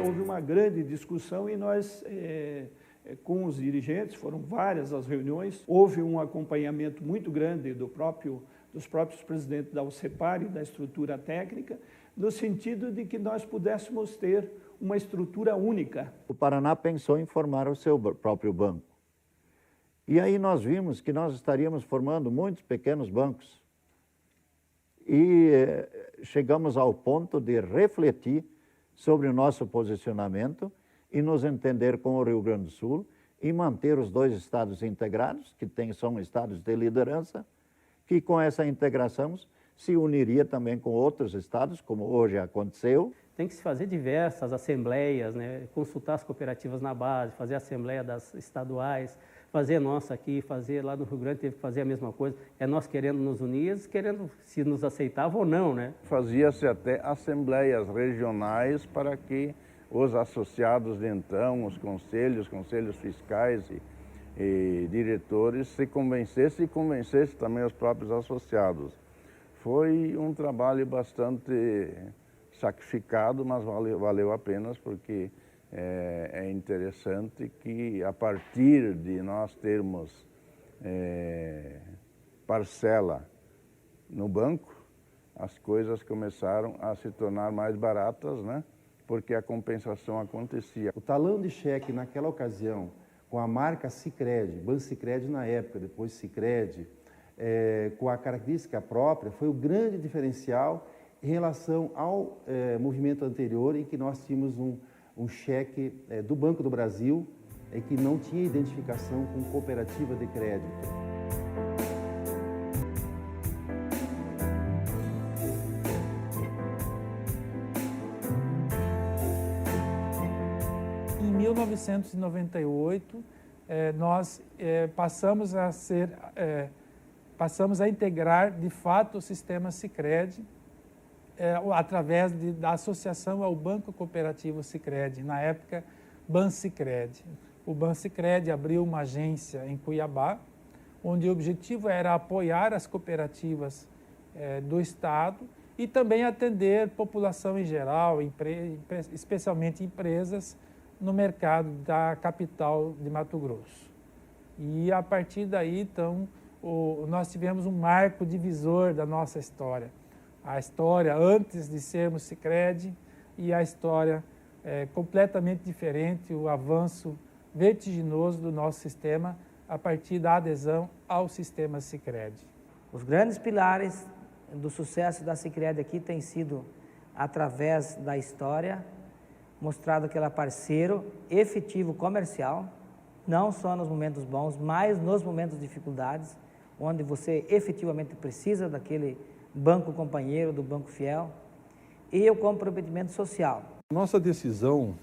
Houve uma grande discussão e nós, com os dirigentes, foram várias as reuniões, houve um acompanhamento muito grande dos próprios presidentes da UCEPAR e da estrutura técnica, no sentido de que nós pudéssemos ter uma estrutura única.
O Paraná pensou em formar o seu próprio banco. E aí nós vimos que nós estaríamos formando muitos pequenos bancos. E chegamos ao ponto de refletir sobre o nosso posicionamento e nos entender com o Rio Grande do Sul e manter os dois estados integrados, que são estados de liderança, que com essa integração se uniria também com outros estados, como hoje aconteceu.
Tem que se fazer diversas assembleias, né? Consultar as cooperativas na base, fazer a assembleia das estaduais, fazer nossa aqui, fazer lá no Rio Grande, teve que fazer a mesma coisa. É nós querendo nos unir, eles querendo se nos aceitavam ou não, né?
Fazia-se até assembleias regionais para que os associados de então, os conselhos fiscais e diretores se convencessem e convencessem também os próprios associados. Foi um trabalho bastante sacrificado, mas valeu a pena, porque é interessante que, a partir de nós termos parcela no banco, as coisas começaram a se tornar mais baratas, né? Porque a compensação acontecia.
O talão de cheque naquela ocasião, com a marca Sicredi, Banco Sicredi na época, depois Sicredi, com a característica própria, foi o grande diferencial em relação ao movimento anterior, em que nós tínhamos um cheque do Banco do Brasil, que não tinha identificação com cooperativa de crédito.
Em 1998, nós passamos a integrar, de fato, o sistema Sicredi, através da associação ao Banco Cooperativo Sicredi, na época, Bansicredi. O Bansicredi abriu uma agência em Cuiabá, onde o objetivo era apoiar as cooperativas do Estado e também atender população em geral, especialmente empresas, no mercado da capital de Mato Grosso. E a partir daí, então, nós tivemos um marco divisor da nossa história. A história antes de sermos Sicredi e a história completamente diferente, o avanço vertiginoso do nosso sistema a partir da adesão ao sistema Sicredi.
Os grandes pilares do sucesso da Sicredi aqui têm sido, através da história, mostrado que ela é parceiro efetivo comercial, não só nos momentos bons, mas nos momentos de dificuldades, onde você efetivamente precisa daquele banco companheiro, do banco fiel, e o comprometimento social.
Nossa decisão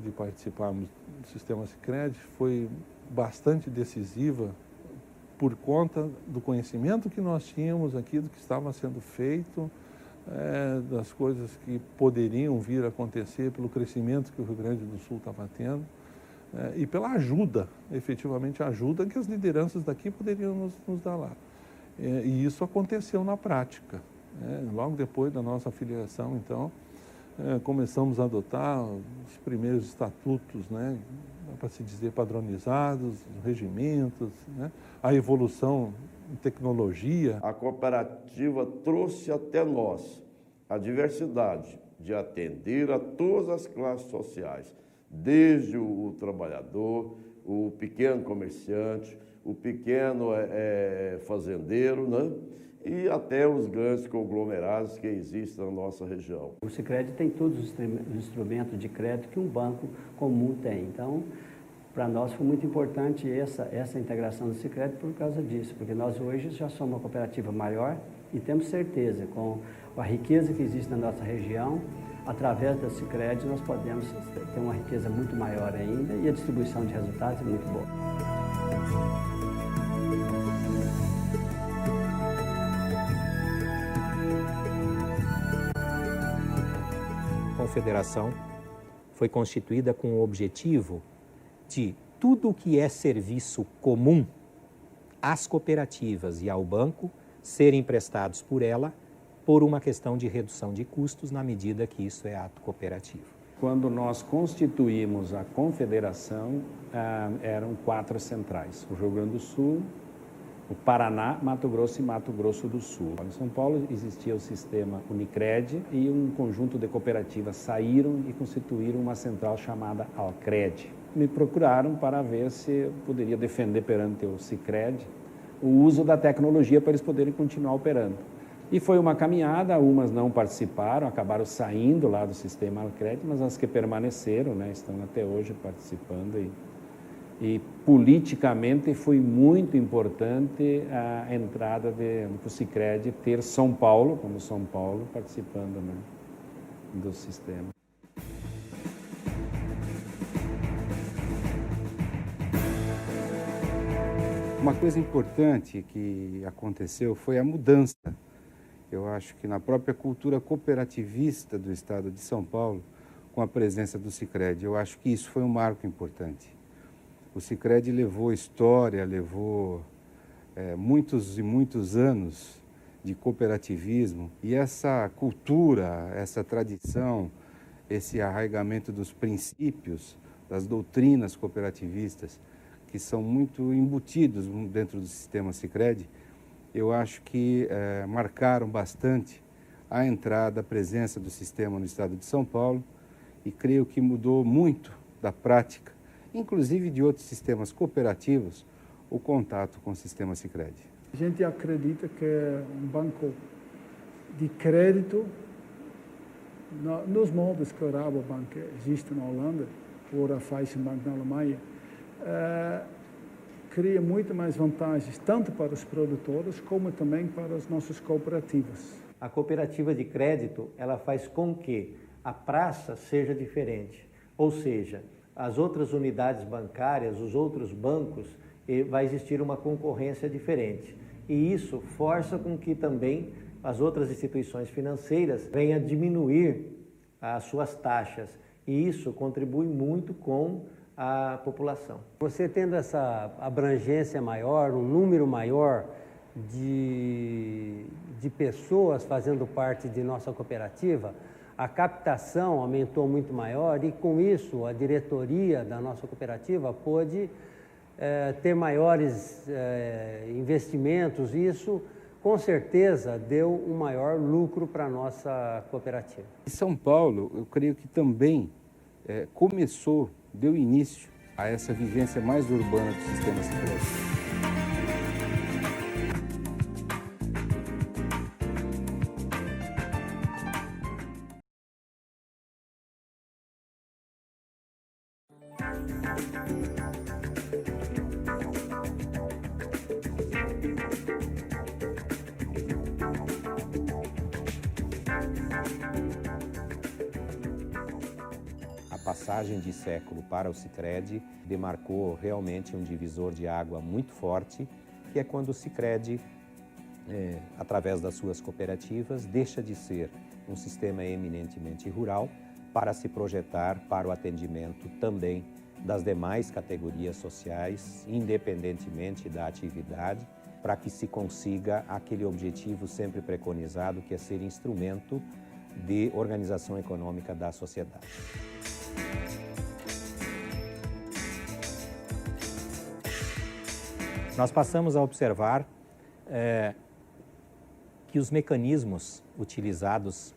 de participarmos do sistema Sicredi foi bastante decisiva por conta do conhecimento que nós tínhamos aqui, do que estava sendo feito, das coisas que poderiam vir a acontecer pelo crescimento que o Rio Grande do Sul estava tendo, e pela ajuda, efetivamente ajuda que as lideranças daqui poderiam nos dar lá. E isso aconteceu na prática. Logo depois da nossa filiação, então, começamos a adotar os primeiros estatutos, né, para se dizer padronizados, regimentos, né, a evolução em tecnologia.
A cooperativa trouxe até nós a diversidade de atender a todas as classes sociais, desde o trabalhador, o pequeno comerciante, o pequeno fazendeiro, né? E até os grandes conglomerados que existem na nossa região.
O Sicredi tem todos os instrumentos de crédito que um banco comum tem. Então, para nós foi muito importante essa integração do Sicredi por causa disso, porque nós hoje já somos uma cooperativa maior e temos certeza, com a riqueza que existe na nossa região, através do Sicredi nós podemos ter uma riqueza muito maior ainda e a distribuição de resultados é muito boa.
A Confederação foi constituída com o objetivo de tudo o que é serviço comum às cooperativas e ao banco serem prestados por ela por uma questão de redução de custos na medida que isso é ato cooperativo.
Quando nós constituímos a confederação, eram 4 centrais: o Rio Grande do Sul, o Paraná, Mato Grosso e Mato Grosso do Sul. Em São Paulo existia o sistema Unicred e um conjunto de cooperativas saíram e constituíram uma central chamada Alcred. Me procuraram para ver se eu poderia defender perante o Sicredi o uso da tecnologia para eles poderem continuar operando. E foi uma caminhada, umas não participaram, acabaram saindo lá do sistema Alcred, mas as que permaneceram, né, estão até hoje participando. E politicamente foi muito importante a entrada do Sicredi ter São Paulo, como São Paulo, participando, né, do sistema.
Uma coisa importante que aconteceu foi a mudança. Eu acho que na própria cultura cooperativista do estado de São Paulo, com a presença do Sicredi, eu acho que isso foi um marco importante. O Sicredi levou história, levou muitos e muitos anos de cooperativismo, e essa cultura, essa tradição, esse arraigamento dos princípios, das doutrinas cooperativistas, que são muito embutidos dentro do sistema Sicredi, eu acho que marcaram bastante a entrada, a presença do sistema no estado de São Paulo, e creio que mudou muito da prática, inclusive de outros sistemas cooperativos, o contato com o sistema Sicredi.
A gente acredita que um banco de crédito, nos moldes que o Rabobank existe na Holanda, ou a Raiffeisenbank na Alemanha, cria muito mais vantagens, tanto para os produtores, como também para as nossas cooperativas.
A cooperativa de crédito, ela faz com que a praça seja diferente, ou seja, as outras unidades bancárias, os outros bancos, vai existir uma concorrência diferente. E isso força com que também as outras instituições financeiras venham a diminuir as suas taxas. E isso contribui muito com a população.
Você tendo essa abrangência maior, um número maior de
de pessoas fazendo parte de nossa cooperativa, a captação aumentou muito maior e, com isso, a diretoria da nossa cooperativa pôde ter maiores investimentos e isso, com certeza, deu um maior lucro para a nossa cooperativa.
Em São Paulo, eu creio que também deu início a essa vivência mais urbana do sistema Sicredi.
A passagem de século para o Sicredi demarcou realmente um divisor de água muito forte, que é quando o Sicredi, através das suas cooperativas, deixa de ser um sistema eminentemente rural para se projetar para o atendimento também das demais categorias sociais, independentemente da atividade, para que se consiga aquele objetivo sempre preconizado, que é ser instrumento de organização econômica da sociedade. Nós passamos a observar que os mecanismos utilizados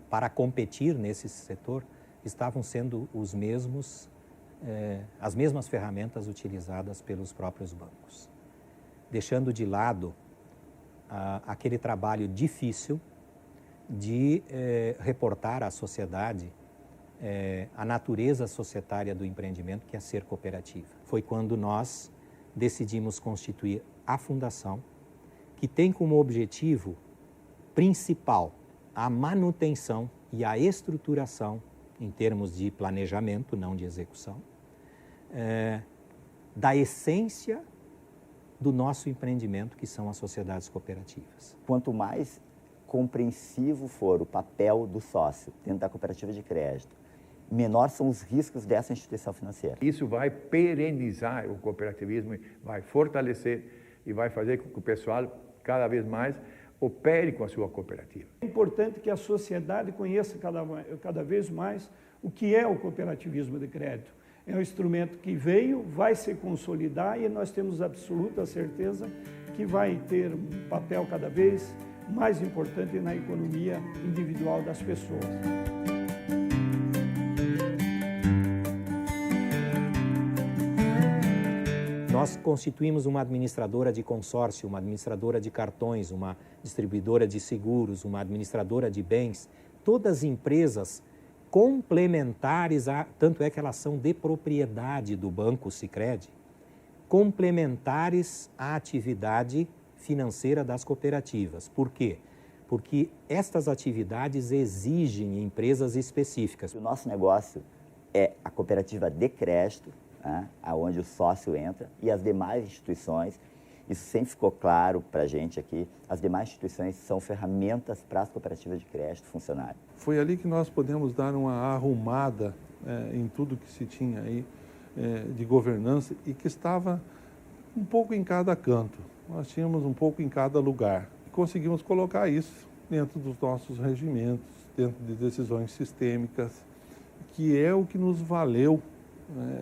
para competir nesse setor estavam sendo os mesmos, as mesmas ferramentas utilizadas pelos próprios bancos, deixando de lado aquele trabalho difícil de reportar à sociedade a natureza societária do empreendimento, que é ser cooperativa. Foi quando nós decidimos constituir a fundação, que tem como objetivo principal a manutenção e a estruturação, em termos de planejamento, não de execução, da essência do nosso empreendimento, que são as sociedades cooperativas.
Quanto mais compreensivo for o papel do sócio dentro da cooperativa de crédito, menor são os riscos dessa instituição financeira.
Isso vai perenizar o cooperativismo, vai fortalecer e vai fazer com que o pessoal cada vez mais opere com a sua cooperativa.
É importante que a sociedade conheça cada vez mais o que é o cooperativismo de crédito. É um instrumento que veio, vai se consolidar e nós temos absoluta certeza que vai ter um papel cada vez mais importante na economia individual das pessoas.
Nós constituímos uma administradora de consórcio, uma administradora de cartões, uma distribuidora de seguros, uma administradora de bens, todas empresas complementares, tanto é que elas são de propriedade do Banco Sicredi, complementares à atividade financeira das cooperativas. Por quê? Porque estas atividades exigem empresas específicas.
O nosso negócio é a cooperativa de crédito, aonde o sócio entra, e as demais instituições, isso sempre ficou claro para a gente aqui, as demais instituições são ferramentas para as cooperativas de crédito funcionarem.
Foi ali que nós podemos dar uma arrumada em tudo que se tinha aí de governança e que estava um pouco em cada canto. Nós tínhamos um pouco em cada lugar. Conseguimos colocar isso dentro dos nossos regimentos, dentro de decisões sistêmicas, que é o que nos valeu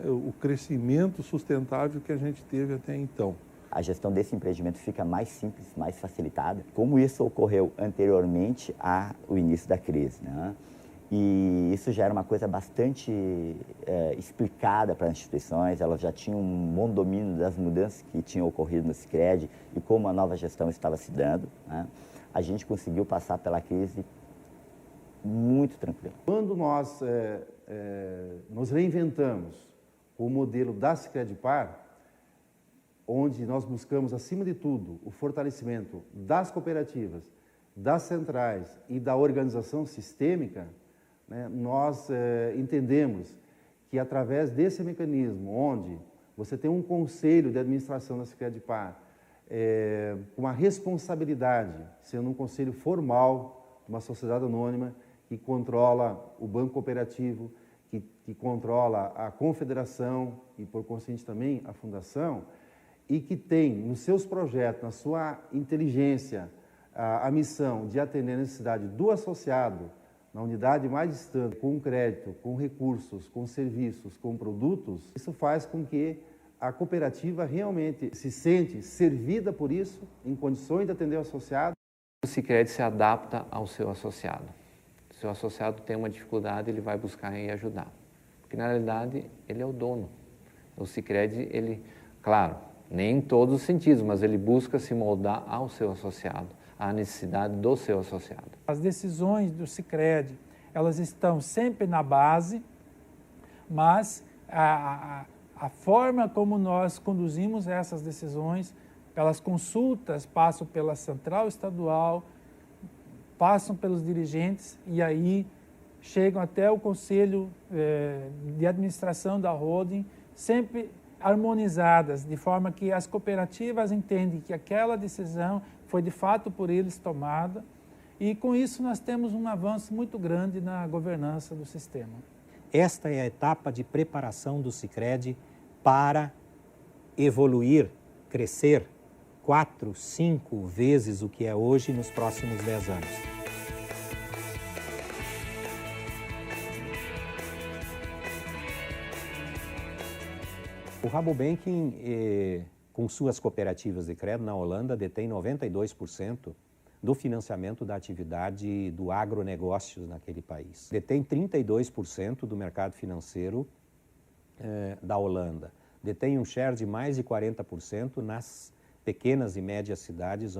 o crescimento sustentável que a gente teve até então.
A gestão desse empreendimento fica mais simples, mais facilitada, como isso ocorreu anteriormente ao início da crise, né? E isso já era uma coisa bastante explicada para as instituições, elas já tinham um bom domínio das mudanças que tinham ocorrido no Sicredi e como a nova gestão estava se dando, né? A gente conseguiu passar pela crise muito tranquilo.
Quando nós nos reinventamos o modelo da Sicredi-Par, onde nós buscamos, acima de tudo, o fortalecimento das cooperativas, das centrais e da organização sistêmica, né, nós entendemos que, através desse mecanismo, onde você tem um conselho de administração da Sicredi-Par, com uma responsabilidade, sendo um conselho formal de uma sociedade anônima que controla o banco cooperativo, que controla a confederação e, por conseguinte, também a fundação, e que tem nos seus projetos, na sua inteligência, a missão de atender a necessidade do associado na unidade mais distante, com crédito, com recursos, com serviços, com produtos, isso faz com que a cooperativa realmente se sente servida por isso, em condições de atender o associado.
O Sicredi se adapta ao seu associado. Se o seu associado tem uma dificuldade, ele vai buscar e ajudar. Porque, na realidade, ele é o dono. O Sicredi, ele, claro, nem em todos os sentidos, mas ele busca se moldar ao seu associado, à necessidade do seu associado.
As decisões do Sicredi, elas estão sempre na base, mas a forma como nós conduzimos essas decisões, pelas consultas, passam pela central estadual, passam pelos dirigentes e aí chegam até o conselho de administração da holding, sempre harmonizadas, de forma que as cooperativas entendem que aquela decisão foi de fato por eles tomada e com isso nós temos um avanço muito grande na governança do sistema.
Esta é a etapa de preparação do Sicredi para evoluir, crescer 4, 5 vezes o que é hoje nos próximos 10 anos. O Rabobank, com suas cooperativas de crédito na Holanda, detém 92% do financiamento da atividade do agronegócio naquele país. Detém 32% do mercado financeiro da Holanda. Detém um share de mais de 40% nas pequenas e médias cidades,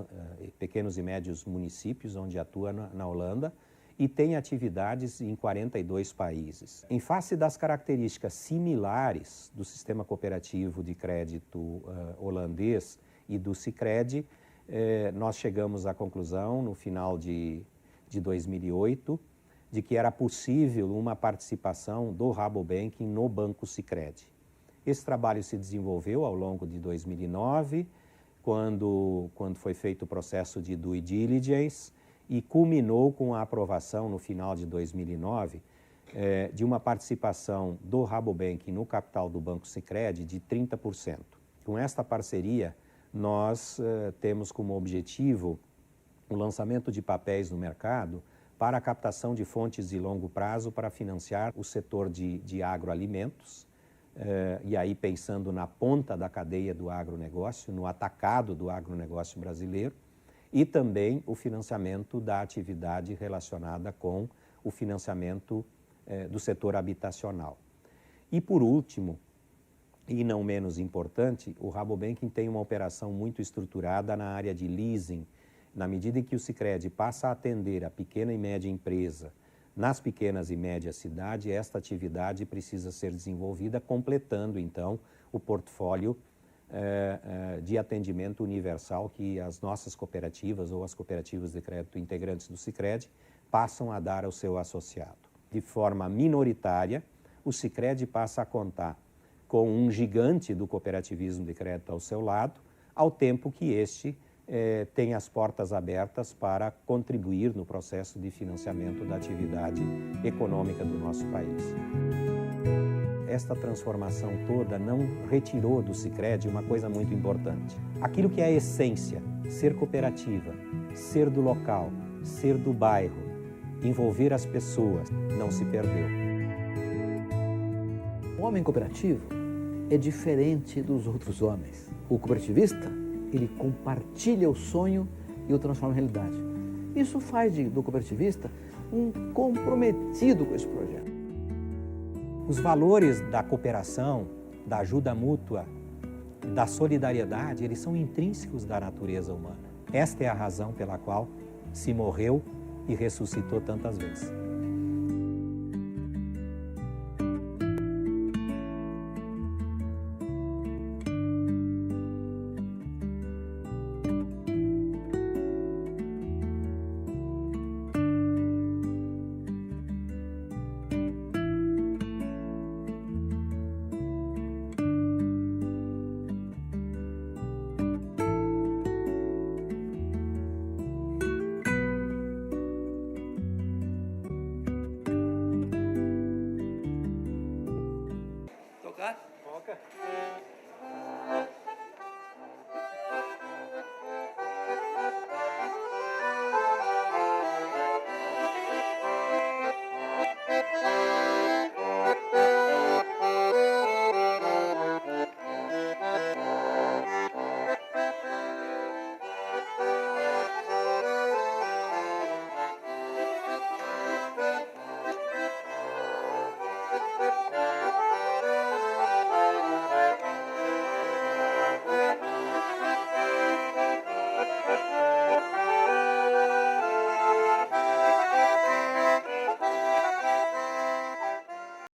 pequenos e médios municípios onde atua na Holanda e tem atividades em 42 países. Em face das características similares do sistema cooperativo de crédito holandês e do Sicredi, nós chegamos à conclusão, no final de 2008, de que era possível uma participação do Rabobank no Banco Sicredi. Esse trabalho se desenvolveu ao longo de 2009, quando foi feito o processo de due diligence e culminou com a aprovação no final de 2009 de uma participação do Rabobank no capital do Banco Sicredi de 30%. Com esta parceria, nós temos como objetivo o lançamento de papéis no mercado para a captação de fontes de longo prazo para financiar o setor de agroalimentos, e aí pensando na ponta da cadeia do agronegócio, no atacado do agronegócio brasileiro, e também o financiamento da atividade relacionada com o financiamento do setor habitacional. E por último, e não menos importante, o Rabobank tem uma operação muito estruturada na área de leasing. Na medida em que o Sicredi passa a atender a pequena e média empresa nas pequenas e médias cidades, esta atividade precisa ser desenvolvida, completando então o portfólio de atendimento universal que as nossas cooperativas ou as cooperativas de crédito integrantes do Sicredi passam a dar ao seu associado. De forma minoritária, o Sicredi passa a contar com um gigante do cooperativismo de crédito ao seu lado, ao tempo que este tem as portas abertas para contribuir no processo de financiamento da atividade econômica do nosso país. Esta transformação toda não retirou do Sicredi uma coisa muito importante. Aquilo que é a essência, ser cooperativa, ser do local, ser do bairro, envolver as pessoas, não se perdeu.
O homem cooperativo é diferente dos outros homens. O cooperativista, ele compartilha o sonho e o transforma em realidade. Isso faz do cooperativista um comprometido com esse projeto.
Os valores da cooperação, da ajuda mútua, da solidariedade, eles são intrínsecos da natureza humana. Esta é a razão pela qual se morreu e ressuscitou tantas vezes.